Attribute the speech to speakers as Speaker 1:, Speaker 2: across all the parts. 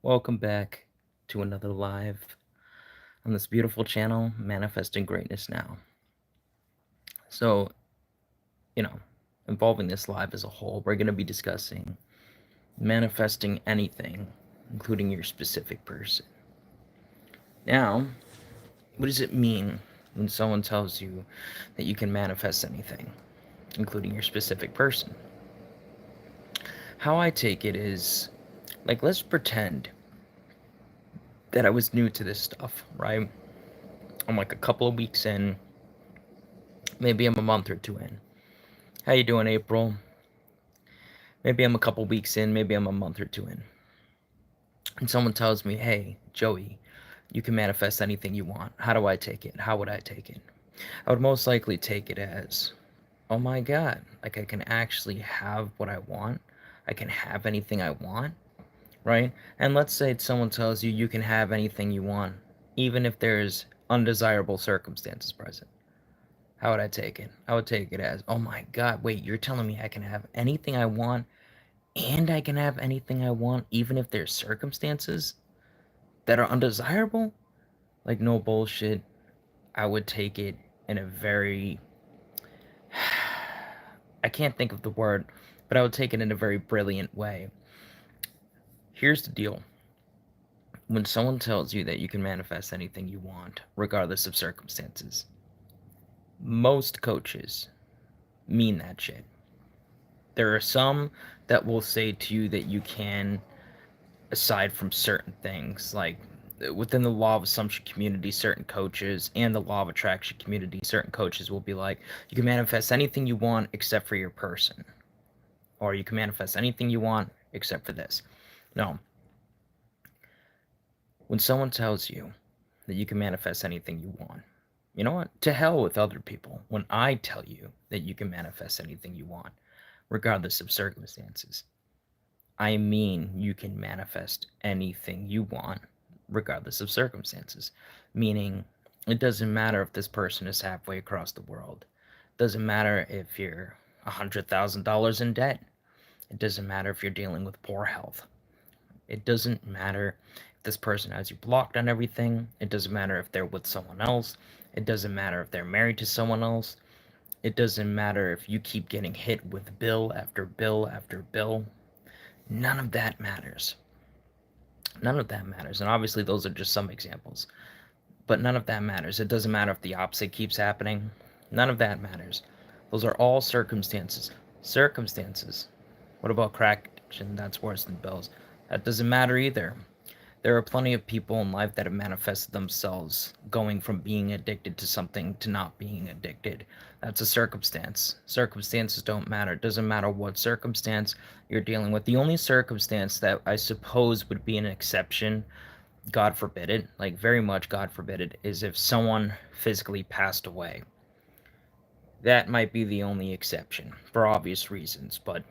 Speaker 1: Welcome back to another live on this beautiful channel, Manifesting Greatness Now. So, you know, involving this live as a whole, we're going to be discussing manifesting anything, including your specific person. Now, what does it mean when someone tells you that you can manifest anything, including your specific person? How I take it is, like, let's pretend that I was new to this stuff, right? I'm like a couple of weeks in, maybe I'm a month or two in. How you doing, April? Maybe I'm a couple weeks in, maybe I'm a month or two in. And someone tells me, hey, Joey, you can manifest anything you want. How do I take it? How would I take it? I would most likely take it as, oh my God, like I can actually have what I want. I can have anything I want, right? And let's say someone tells you you can have anything you want, even if there's undesirable circumstances present. How would I take it? I would take it as, oh my God, wait, you're telling me I can have anything I want and I can have anything I want even if there's circumstances that are undesirable? Like, no bullshit. I would take it in a very I can't think of the word, but I would take it in a very brilliant way. Here's the deal. When someone tells you that you can manifest anything you want, regardless of circumstances, most coaches mean that shit. There are some that will say to you that you can, aside from certain things, like within the law of assumption community, certain coaches, and the law of attraction community, certain coaches will be like, you can manifest anything you want except for your person, or you can manifest anything you want except for this. No. When someone tells you that you can manifest anything you want, you know what? To hell with other people. When I tell you that you can manifest anything you want, regardless of circumstances, I mean you can manifest anything you want, regardless of circumstances. Meaning, it doesn't matter if this person is halfway across the world. It doesn't matter if you're $100,000 in debt. It doesn't matter if you're dealing with poor health. It doesn't matter if this person has you blocked on everything. It doesn't matter if they're with someone else. It doesn't matter if they're married to someone else. It doesn't matter if you keep getting hit with bill after bill after bill. None of that matters. None of that matters. And obviously, those are just some examples. But none of that matters. It doesn't matter if the opposite keeps happening. None of that matters. Those are all circumstances. Circumstances. What about crack addiction? That's worse than bills. That doesn't matter either. There are plenty of people in life that have manifested themselves going from being addicted to something to not being addicted. That's a circumstance. Circumstances don't matter. It doesn't matter what circumstance you're dealing with. The only circumstance that I suppose would be an exception, God forbid it, like very much God forbid it, is if someone physically passed away. That might be the only exception for obvious reasons, but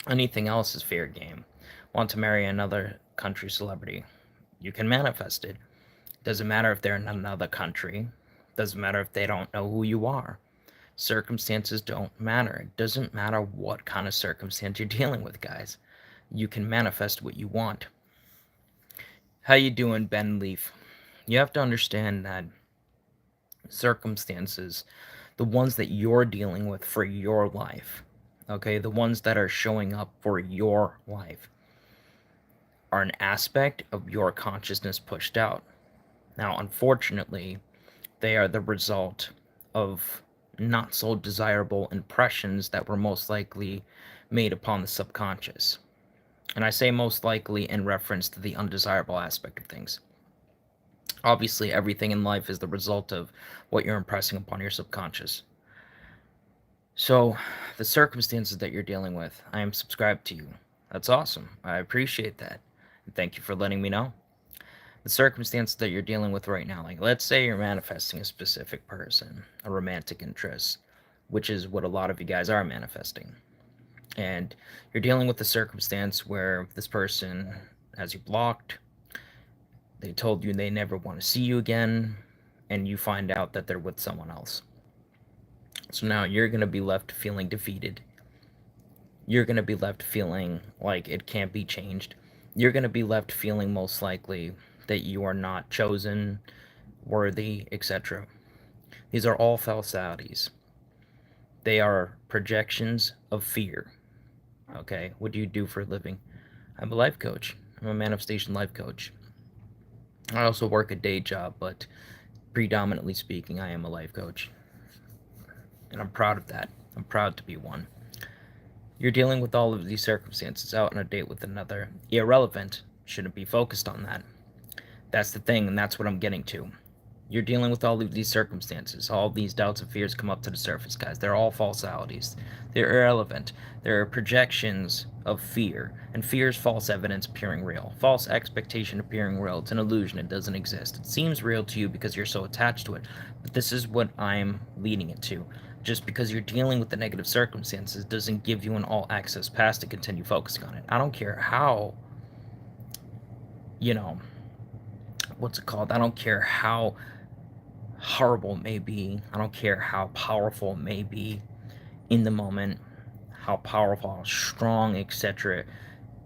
Speaker 1: anything else is fair game. Want to marry another country celebrity? You can manifest it. Doesn't matter if they're in another country. Doesn't matter if they don't know who you are. Circumstances don't matter. It doesn't matter what kind of circumstance you're dealing with, guys. You can manifest what you want. How you doing, Ben Leaf? You have to understand that circumstances, the ones that you're dealing with for your life, okay, the ones that are showing up for your life, are an aspect of your consciousness pushed out. Now, unfortunately, they are the result of not so desirable impressions that were most likely made upon the subconscious. And I say most likely in reference to the undesirable aspect of things. Obviously, everything in life is the result of what you're impressing upon your subconscious. So, the circumstances that you're dealing with, I am subscribed to you. That's awesome. I appreciate that. And thank you for letting me know. The circumstances that you're dealing with right now, like let's say you're manifesting a specific person, a romantic interest, which is what a lot of you guys are manifesting. And you're dealing with a circumstance where this person has you blocked, they told you they never want to see you again, and you find out that they're with someone else. So now you're going to be left feeling defeated. You're going to be left feeling like it can't be changed. you're going to be left feeling most likely that you are not chosen, worthy, etc. These are all falsities. They are projections of fear. Okay, what do you do for a living? I'm a life coach. I'm a manifestation life coach. I also work a day job, but predominantly speaking, I am a life coach. And I'm proud of that. I'm proud to be one. You're dealing with all of these circumstances, out on a date with another. Irrelevant. Shouldn't be focused on that. That's the thing, and that's what I'm getting to. You're dealing with all of these circumstances. All of these doubts and fears come up to the surface, guys. They're all falsalities. They're irrelevant. They're projections of fear. And fear is false evidence appearing real. False expectation appearing real. It's an illusion. It doesn't exist. It seems real to you because you're so attached to it. But this is what I'm leading it to. Just because you're dealing with the negative circumstances doesn't give you an all-access pass to continue focusing on it. I don't care how, what's it called? I don't care how horrible it may be. I don't care how powerful it may be in the moment, how powerful, how strong, etc.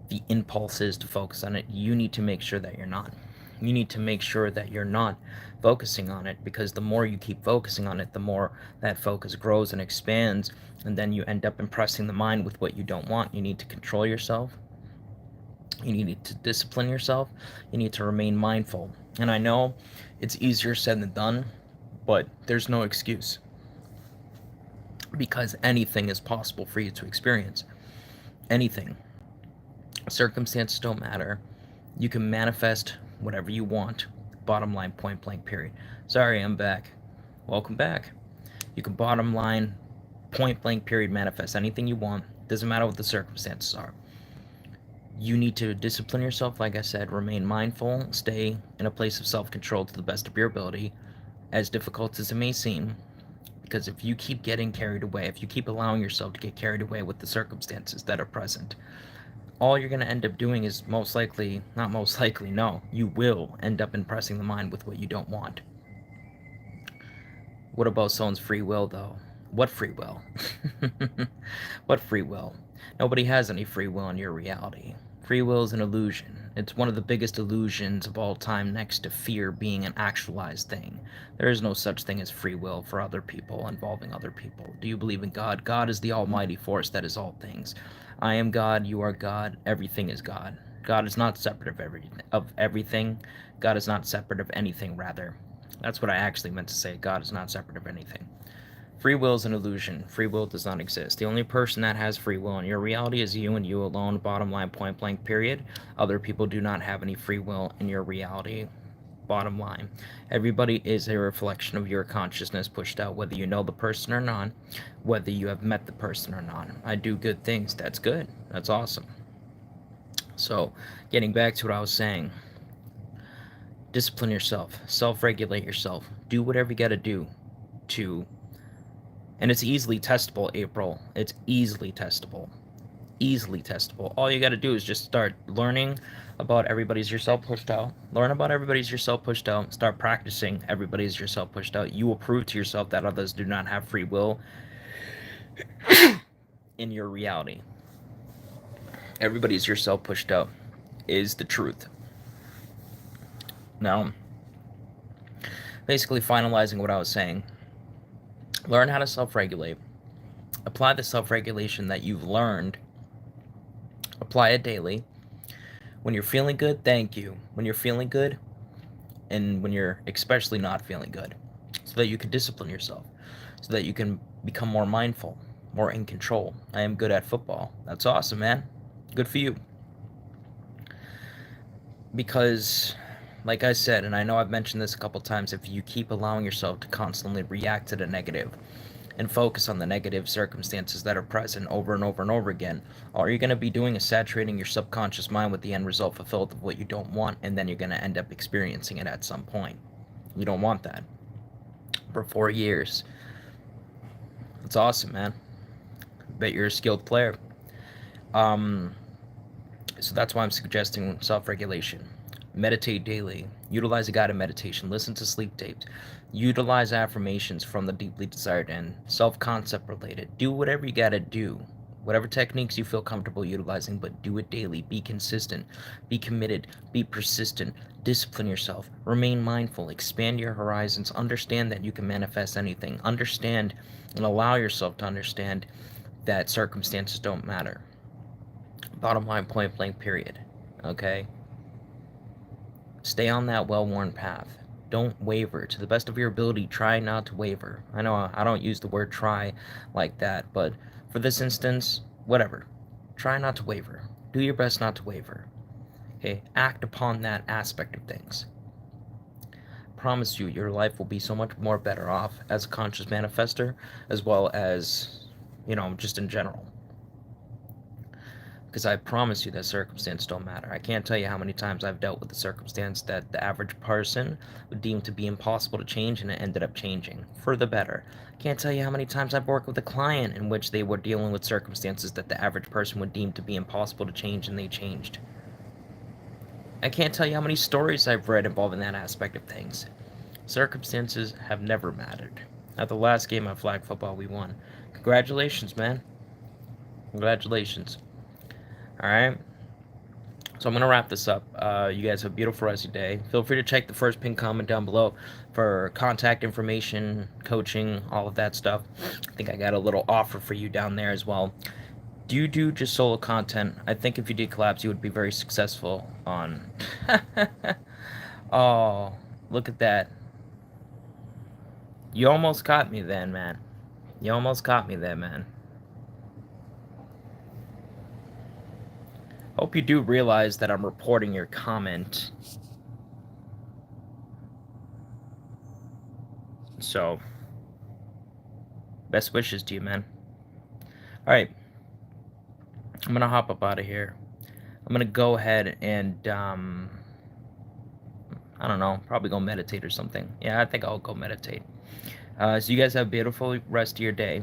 Speaker 1: the impulse is to focus on it. You need to make sure that you're not. You need to make sure that you're not focusing on it, because the more you keep focusing on it, the more that focus grows and expands, and then you end up impressing the mind with what you don't want. You need to control yourself. You need to discipline yourself. You need to remain mindful. And I know it's easier said than done, but there's no excuse, because anything is possible for you to experience. Anything. Circumstances don't matter. You can manifest whatever you want. Bottom line, point blank, period. Sorry, I'm back. Welcome back. You can bottom line, point blank, period, manifest anything you want. Doesn't matter what the circumstances are. You need to discipline yourself, like I said, remain mindful, stay in a place of self-control to the best of your ability, as difficult as it may seem. Because if you keep getting carried away, if you keep allowing yourself to get carried away with the circumstances that are present, all you're going to end up doing is most likely, not most likely, no, you will end up impressing the mind with what you don't want. What about someone's free will, though? What free will? What free will? Nobody has any free will in your reality. Free will is an illusion. It's one of the biggest illusions of all time, next to fear being an actualized thing. There is no such thing as free will for other people, involving other people. Do you believe in God? God is the almighty force that is all things. I am God, you are God, everything is God. God is not separate of everything. God is not separate of anything, rather. That's what I actually meant to say. God is not separate of anything. Free will is an illusion. Free will does not exist. The only person that has free will in your reality is you, and you alone. Bottom line, point blank, period. Other people do not have any free will in your reality. Bottom line. Everybody is a reflection of your consciousness pushed out, whether you know the person or not, whether you have met the person or not. I do good things. That's good. That's awesome. So, getting back to what I was saying, discipline yourself, self-regulate yourself, do whatever you got to do to, and it's easily testable, April. It's easily testable. Easily testable. All you got to do is just start learning about everybody's yourself pushed out. Learn about everybody's yourself pushed out. Start practicing everybody's yourself pushed out. You will prove to yourself that others do not have free will in your reality. Everybody's yourself pushed out is the truth. Now, basically finalizing what I was saying, learn how to self-regulate. Apply the self-regulation that you've learned. Apply it daily. When you're feeling good, thank you. When you're feeling good, and when you're especially not feeling good, so that you can discipline yourself, so that you can become more mindful, more in control. I am good at football. That's awesome, man. Good for you. Because, like I said, and I know I've mentioned this a couple times, if you keep allowing yourself to constantly react to the negative and focus on the negative circumstances that are present over and over and over again, all you're going to be doing is saturating your subconscious mind with the end result fulfilled of what you don't want, and then you're going to end up experiencing it at some point. You don't want that. For 4 years. That's awesome, man. Bet you're a skilled player. So that's why I'm suggesting self-regulation. Meditate daily. Utilize a guided meditation. Listen to sleep tapes. Utilize affirmations from the deeply desired end. Self-concept related. Do whatever you gotta do. Whatever techniques you feel comfortable utilizing, but do it daily. Be consistent, be committed, be persistent, discipline yourself, remain mindful, expand your horizons, understand that you can manifest anything, understand and allow yourself to understand that circumstances don't matter. Bottom line, point blank, period. Okay? Stay on that well-worn path. Don't waver. To the best of your ability, try not to waver. I know I don't use the word try like that, but for this instance, whatever. Try not to waver. Do your best not to waver. Okay? Act upon that aspect of things. Promise you, your life will be so much more better off as a conscious manifester, as well as, just in general. Because I promise you that circumstance don't matter. I can't tell you how many times I've dealt with the circumstance that the average person would deem to be impossible to change, and it ended up changing for the better. I can't tell you how many times I've worked with a client in which they were dealing with circumstances that the average person would deem to be impossible to change, and they changed. I can't tell you how many stories I've read involving that aspect of things. Circumstances have never mattered. At the last game of flag football, we won. Congratulations, man. Congratulations. Alright? So I'm going to wrap this up. You guys have a beautiful rest of your day. Feel free to check the first pinned comment down below for contact information, coaching, all of that stuff. I think I got a little offer for you down there as well. Do you do just solo content? I think if you did collabs, you would be very successful on... Oh, look at that. You almost caught me then, man. You almost caught me there, man. Hope you do realize that I'm reporting your comment. So, best wishes to you, man. Alright. I'm gonna hop up out of here. I'm gonna go ahead and, I don't know, probably go meditate or something. Yeah, I think I'll go meditate. So you guys have a beautiful rest of your day,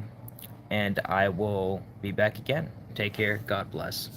Speaker 1: and I will be back again. Take care. God bless.